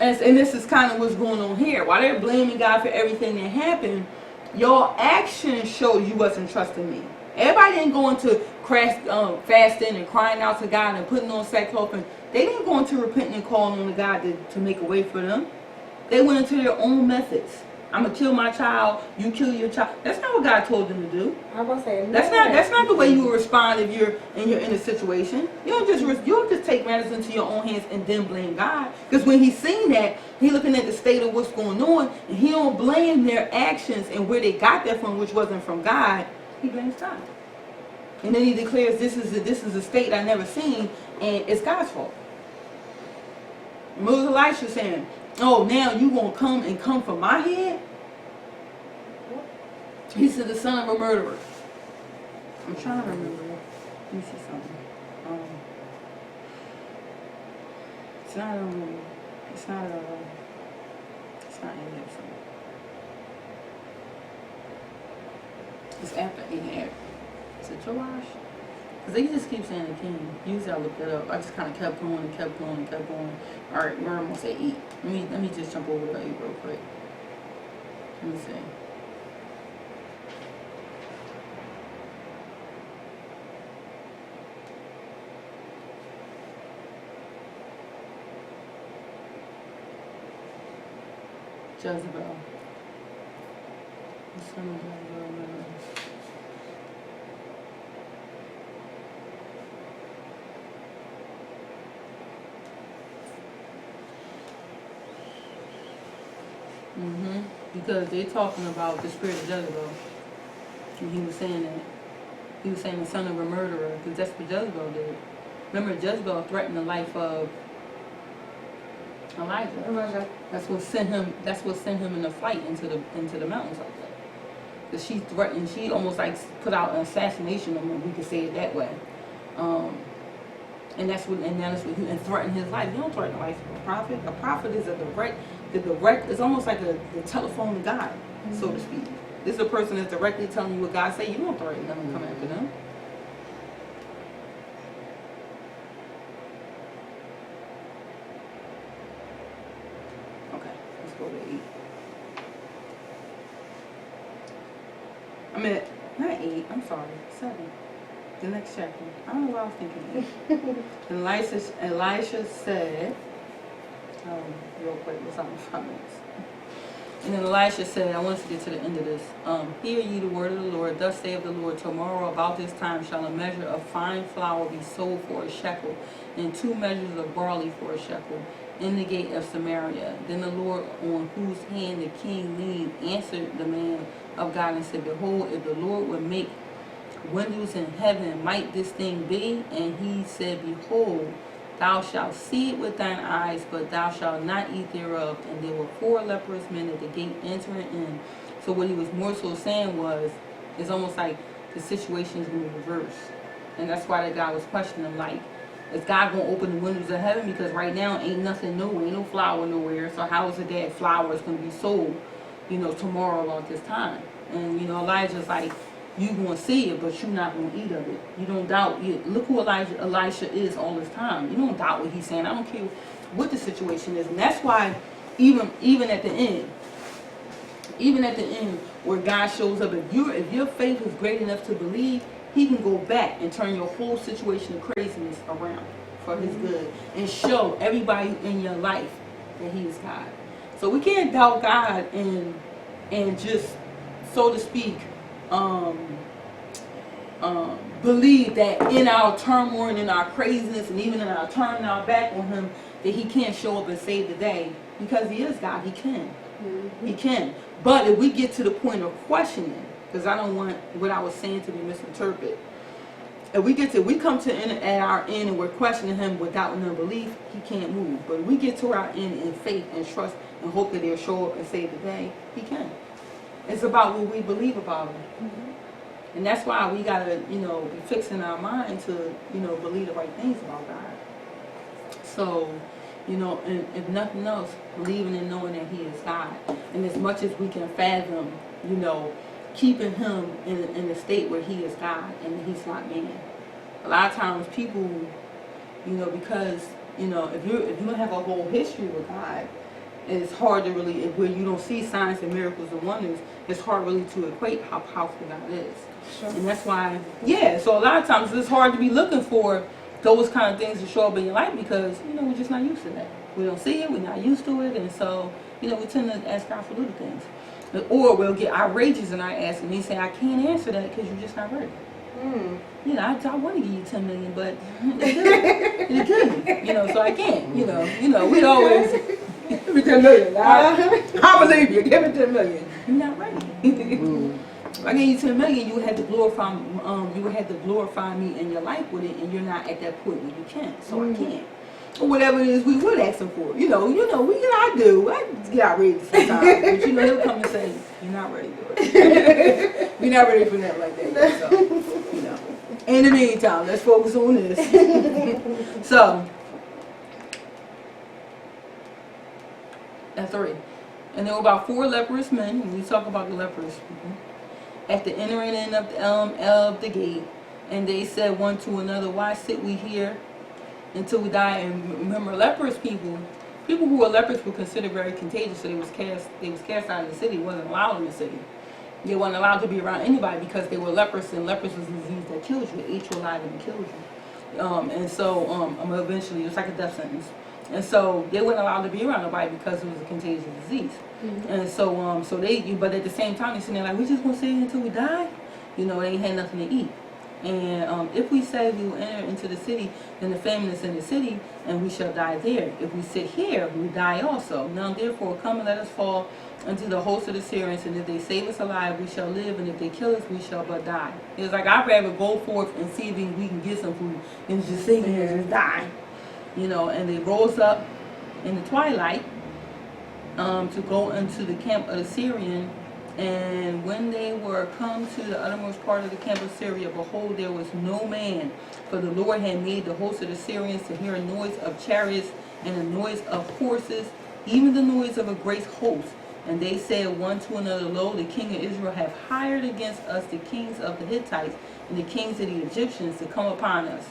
And this is kind of what's going on here. While they're blaming God for everything that happened, your actions show you wasn't trusting me. Everybody didn't go into fasting and crying out to God and putting on sackcloth, and they didn't go into repenting and calling on God to make a way for them. They went into their own methods. I'm gonna kill my child. You kill your child. That's not what God told them to do. I was saying that's not the way you will respond if you're in a situation. You don't just take matters into your own hands and then blame God. Because when he's seen that, he's looking at the state of what's going on, and he don't blame their actions and where they got that from, which wasn't from God. He blames God, and then he declares, "This is a state I never seen, and it's God's fault." And what was Elisha saying? Oh, now you gonna come for my head? He said, the son of a murderer. I'm trying to remember. Let me see something. It's not in there. It's after Ahab. Is it Joash? Because they just keep saying the king. Usually I looked it up. I just kind of kept going and kept going and kept going. All right, we're almost at 8. Let me just jump over to 8 real quick. Let me see. Jezebel. The son of Jezebel. Because they're talking about the spirit of Jezebel. And he was saying that. He was saying the son of a murderer, because that's what Jezebel did. Remember, Jezebel threatened the life of Elijah. That's what sent him in a flight into the mountains like that. Because she threatened, she almost like put out an assassination on him, we could say it that way. And threatened his life. You don't threaten the life of a prophet. A prophet is it's almost like the telephone to God, so to speak. This is a person that's directly telling you what God say. You don't threaten them and come after them. Okay, let's go to 8. I'm at, not 8, I'm sorry, 7. The next chapter. I don't know what I was thinking. And Elisha said, real quick, what's on 5 minutes? And then Elisha said, I want us to get to the end of this. Hear ye the word of the Lord. Thus saith the Lord, tomorrow about this time shall a measure of fine flour be sold for a shekel, and 2 measures of barley for a shekel, in the gate of Samaria. Then the Lord, on whose hand the king leaned, answered the man of God and said, behold, if the Lord would make windows in heaven, might this thing be? And he said, behold, thou shalt see it with thine eyes, but thou shalt not eat thereof. And there were 4 leprous men at the gate entering in. So what he was more so saying was, it's almost like the situation is going to reverse. And that's why the guy was questioning him, like, is God going to open the windows of heaven? Because right now ain't nothing new, ain't no flour nowhere. So how is it that flour is going to be sold, tomorrow about this time? And, Elijah's like, you going to see it, but you're not going to eat of it. You don't doubt. Look who Elisha is all this time. You don't doubt what he's saying. I don't care what the situation is. And that's why even at the end, where God shows up, if your faith is great enough to believe, he can go back and turn your whole situation of craziness around for his good and show everybody in your life that he is God. So we can't doubt God and just, so to speak, believe that in our turmoil and in our craziness and even in our turning our back on him, that he can't show up and save the day. Because he is God, he can. He can. But if we get to the point of questioning, because I don't want what I was saying to be misinterpreted, if we come to at our end and we're questioning him without no belief, he can't move. But if we get to our end in faith and trust and hope that he'll show up and save the day, he can. It's about what we believe about him. And that's why we gotta, be fixing our mind to, believe the right things about God. So, you know, and if nothing else, believing and knowing that He is God. And as much as we can fathom, you know, keeping Him in a state where He is God and He's not man. A lot of times people, you know, because, you know, if you don't have a whole history with God, it's hard to really, where you don't see signs and miracles and wonders, it's hard really to equate how powerful God is. Sure. And that's why, yeah, so a lot of times it's hard to be looking for those kind of things to show up in your life because, you know, we're just not used to that. We don't see it, we're not used to it, and so, you know, we tend to ask God for little things. Or we'll get outrageous in our ask and He say, I can't answer that because you're just not ready. You know, I want to give you 10 million, but it's good. You know, so I can't. You know, we always give me 10 million. I believe you. Give me 10 million. You're not ready. If I gave you 10 million, you would have to glorify me in your life with it, and you're not at that point where you can't. So I can't. Or whatever it is we would ask Him for. You know, I do. I get outrageous sometimes, but you know, He'll come and say, "You're not ready for it. You're not ready for that like that yet." So, you know. In the meantime, let's focus on this. So, that's 3. And there were about 4 leprous men. When we talk about the lepers, at the entering in of the gate, and they said one to another, "Why sit we here until we die?" And remember, leprous people who were lepers were considered very contagious, so they was cast out of the city, wasn't allowed in the city. They weren't allowed to be around anybody because they were leprous, and leprous was a disease that kills you. It ate you alive and killed you. And so eventually, it's like a death sentence. And so they weren't allowed to be around nobody because it was a contagious disease. And so but at the same time, they sitting there like, we just gonna sit here until we die? You know, they ain't had nothing to eat. And if we say we will enter into the city, then the famine is in the city, and we shall die there. If we sit here, we die also. Now therefore come and let us fall unto the host of the Syrians, and if they save us alive, we shall live, and if they kill us, we shall but die. It's like, I'd rather go forth and see if we can get some food than just sit here and just die. You know, and they rose up in the twilight to go into the camp of the Syrian. And when they were come to the uttermost part of the camp of Syria, behold, there was no man, for the Lord had made the host of the Syrians to hear a noise of chariots and a noise of horses, even the noise of a great host. And they said one to another, Lo, the king of Israel hath hired against us the kings of the Hittites and the kings of the Egyptians to come upon us.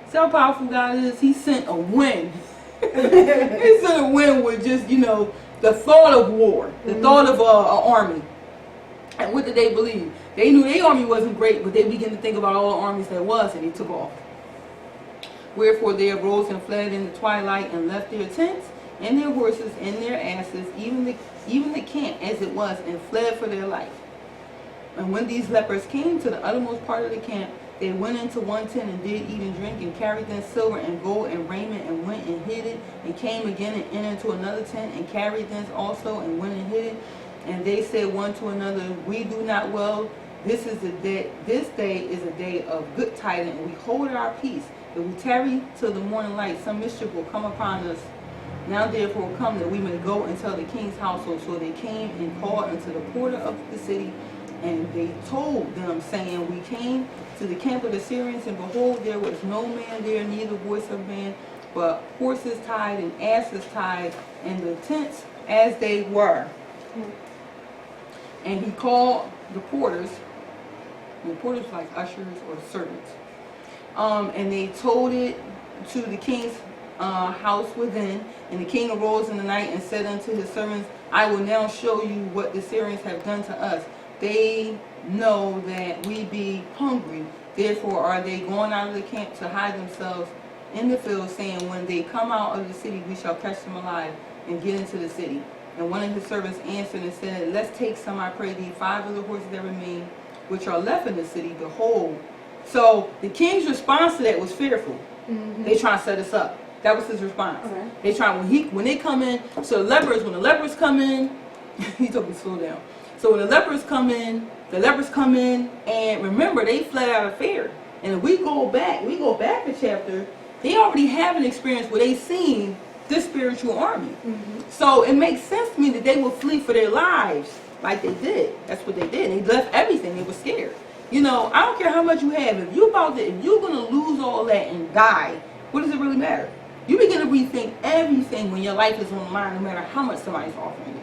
See how powerful God is? He sent a wind. He sent a wind with just, you know, the thought of war, the thought of an army. And what did they believe? They knew their army wasn't great, but they began to think about all the armies there was, and they took off. Wherefore they arose and fled in the twilight, and left their tents and their horses and their asses, even the camp as it was, and fled for their life. And when these lepers came to the uttermost part of the camp, they went into one tent and did eat and drink, and carried thence silver and gold and raiment, and went and hid it, and came again and entered into another tent, and carried thence also, and went and hid it. And they said one to another, we do not well. This day is a day of good tidings, and we hold our peace. If we tarry till the morning light, some mischief will come upon us. Now therefore come, that we may go and tell the king's household. So they came and called unto the porter of the city, and they told them, saying, we came to the camp of the Syrians, and behold, there was no man there, neither voice of man, but horses tied and asses tied, and the tents as they were. And he called the porters, and the porters like ushers or servants, and they told it to the king's house within. And the king arose in the night and said unto his servants, I will now show you what the Syrians have done to us. They know that we be hungry, therefore are they going out of the camp to hide themselves in the field, saying, when they come out of the city, we shall catch them alive and get into the city. And one of his servants answered and said, let's take some, I pray thee, 5 of the horses that remain, which are left in the city, behold. So the king's response to that was fearful. They trying to set us up. That was his response. Okay. They try when they come in. So when the lepers come in, he told me to slow down. So when the lepers come in, and remember, they fled out of fear. And if we go back a chapter, they already have an experience where they seen this spiritual army. So it makes sense to me that they would flee for their lives like they did. That's what they did. They left everything. They were scared. You know, I don't care how much you have. If you're gonna lose all that and die, what does it really matter? You begin to rethink everything when your life is on the line, no matter how much somebody's offering you.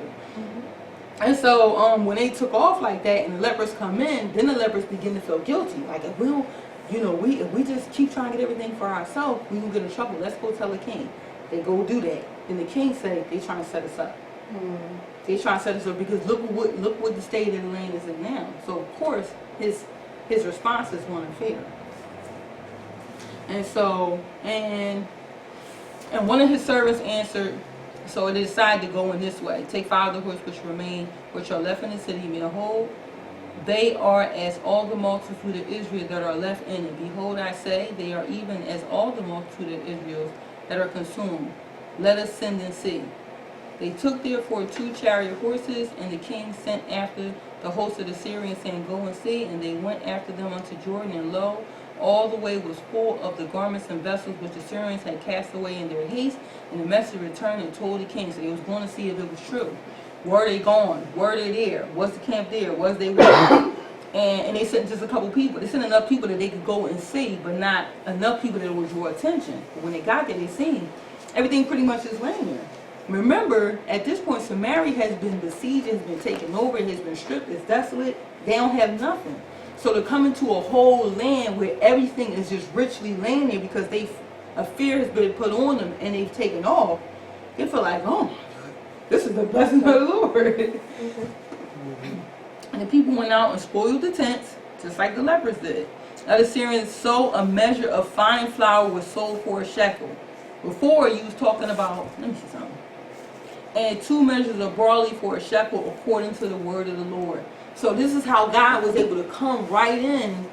And so when they took off like that and the lepers come in, then the lepers begin to feel guilty. Like, if we just keep trying to get everything for ourselves, we can get in trouble. Let's go tell the king. They go do that. Then the king said, they trying to set us up. They trying to set us up because look what the state of the land is in now. So of course his response is one of fear. And so and one of his servants answered, so they decided to go in this way. Take 5 of the horse which remain, which are left in the city, behold, they are as all the multitude of Israel that are left in it. Behold, I say, they are even as all the multitude of Israel that are consumed. Let us send and see. They took therefore 2 chariot horses, and the king sent after the host of the Syrians, saying, go and see. And they went after them unto Jordan, and lo, all the way was full of the garments and vessels which the Syrians had cast away in their haste. And the messenger returned and told the king. So they was going to see if it was true. Were they gone? Were they there? Was the camp there? Was they with and they sent just a couple people. They sent enough people that they could go and see, but not enough people that would draw attention. But when they got there, they seen everything pretty much is laying there. Remember, at this point, Samaria has been besieged, has been taken over, it has been stripped, it's desolate. They don't have nothing. So to come into a whole land where everything is just richly laying there because a fear has been put on them and they've taken off, they feel like, oh, this is the blessing of the Lord. And the people went out and spoiled the tents, just like the lepers did. Now the Syrians sold a measure of fine flour was sold for a shekel. Before you was talking about, let me see something. And 2 measures of barley for a shekel according to the word of the Lord. So this is how God was able to come right in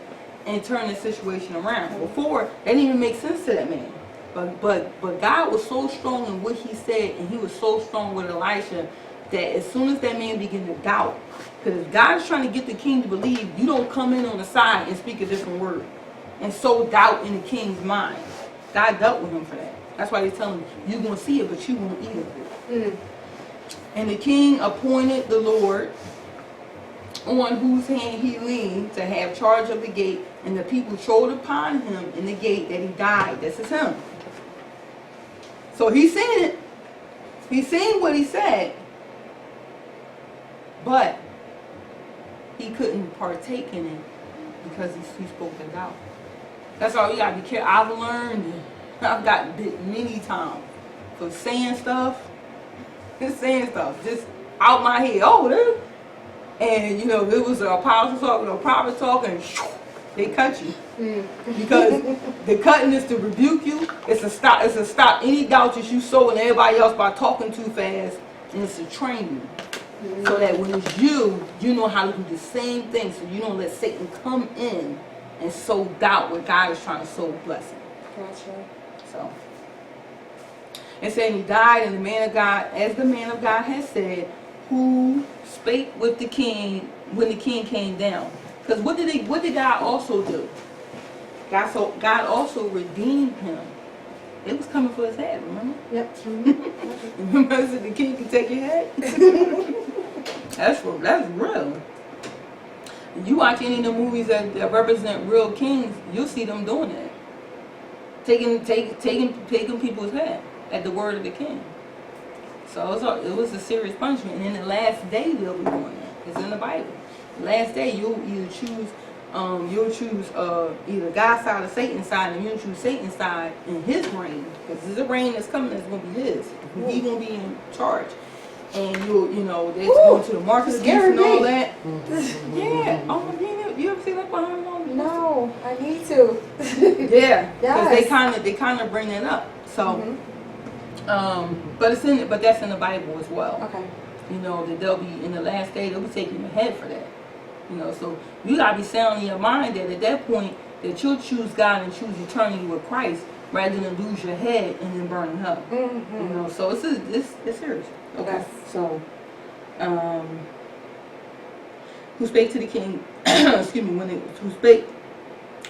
and turn the situation around. Before, that didn't even make sense to that man. But God was so strong in what he said, and he was so strong with Elisha, that as soon as that man began to doubt, because God is trying to get the king to believe, you don't come in on the side and speak a different word and sow doubt in the king's mind. God dealt with him for that. That's why they tell him, you're going to see it, but you won't eat it. And the king appointed the Lord, on whose hand he leaned, to have charge of the gate, and the people trod upon him in the gate that he died. This is him. So he's saying it. He's saying what he said, but he couldn't partake in it because he spoke it out. That's all you got to be careful. I've learned, I've gotten bit many times for saying stuff, just out my head. Oh, dude. And there was a apostle talking, a prophet talking, they cut you. Because the cutting is to rebuke you. It's to stop any doubt that you sow in everybody else by talking too fast, and it's to train you. So that when it's you know how to do the same thing, so you don't let Satan come in and sow doubt where God is trying to sow blessing. Gotcha. So and saying he died, and the man of God, as the man of God has said, who spake with the king when the king came down. Because what did God also do? God also redeemed him. It was coming for his head, remember? Yep. Remember I said the king can take your head? That's real. You watch any of the movies that represent real kings, you'll see them doing that. Taking people's head at the word of the king. So it was a serious punishment. And in the last day they'll be doing that. It's in the Bible. The last day you'll either choose either God's side or Satan's side, and you'll choose Satan's side in his reign. Because there's a reign that's coming that's going to be his. He's going to be in charge. And they're going to the marketplace and all that. Yeah. Oh, you ever see that behind them? No, I need to. Yeah. Because they kind of bring it up. So, but that's in the Bible as well. Okay. That they'll be in the last day. They'll be taking your head for that. So you gotta be sound in your mind that at that point that you'll choose God and choose eternity with Christ rather than lose your head and then burn in hell. So it's serious. Okay. So, who spake to the king? Excuse me.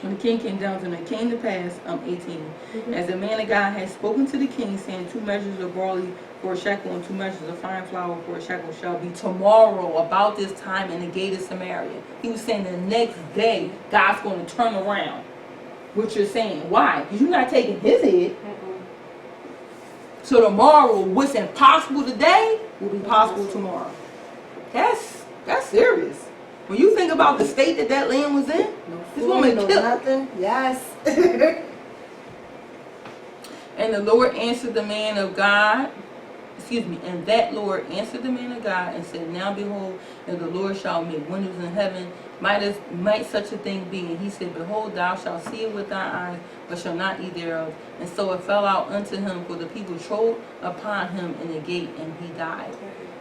When the king came down to him, it came to pass, 18, as the man of God had spoken to the king, saying, 2 measures of barley for a shekel and 2 measures of fine flour for a shekel shall be tomorrow about this time in the gate of Samaria. He was saying the next day, God's going to turn around what you're saying. Why? Because you're not taking his head. So tomorrow, what's impossible today will be possible tomorrow. That's serious. When you think about the state that land was in, No this food, woman no killed. nothing. Yes. And the Lord answered the man of God. And that Lord answered the man of God and said, now behold, if the Lord shall make windows in heaven, might such a thing be? And he said, behold, thou shalt see it with thine eyes, but shall not eat thereof. And so it fell out unto him, for the people trode upon him in the gate, and he died.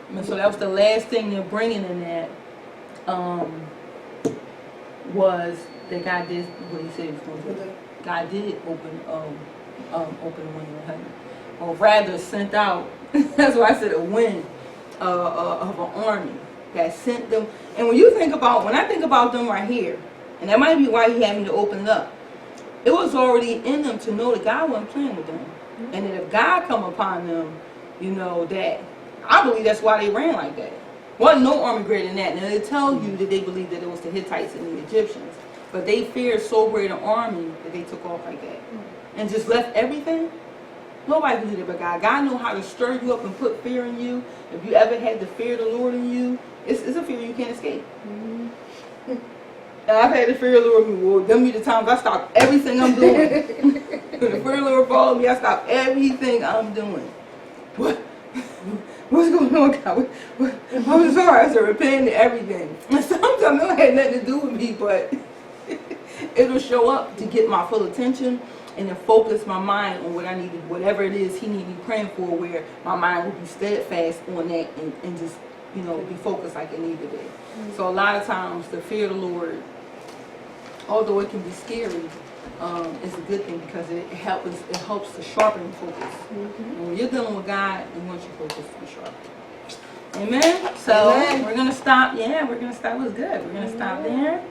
And so that was the last thing they're bringing in that, was that God did what he said he was going to do. God did open the window of heaven, or rather sent out. That's why I said a wind of an army that sent them. And when I think about them right here, and that might be why he had me to open it up, it was already in them to know that God wasn't playing with them, and that if God come upon them, that I believe that's why they ran like that. Wasn't no army greater than that. Now they tell you that they believe that it was the Hittites and the Egyptians, but they feared so great an army that they took off like that and just left everything. Nobody can do that but God. God knows how to stir you up and put fear in you. If you ever had the fear of the Lord in you, it's a fear you can't escape. Mm-hmm. And I've had the fear of the Lord in me. Well, them be the times I stop everything I'm doing. When the fear of the Lord follows me, I stop everything I'm doing. What's going on, God? I'm sorry. I said repent and everything. And sometimes it don't have nothing to do with me, but it'll show up to get my full attention. And then focus my mind on what I needed, whatever it is he needed me praying for, where my mind will be steadfast on that and just, be focused like it needed to be. Mm-hmm. So a lot of times the fear of the Lord, although it can be scary, is a good thing because it helps to sharpen focus. Mm-hmm. When you're dealing with God, he wants your focus to be sharp. Amen? So Amen. We're going to stop. Yeah, we're going to stop. It was good. We're going to stop there.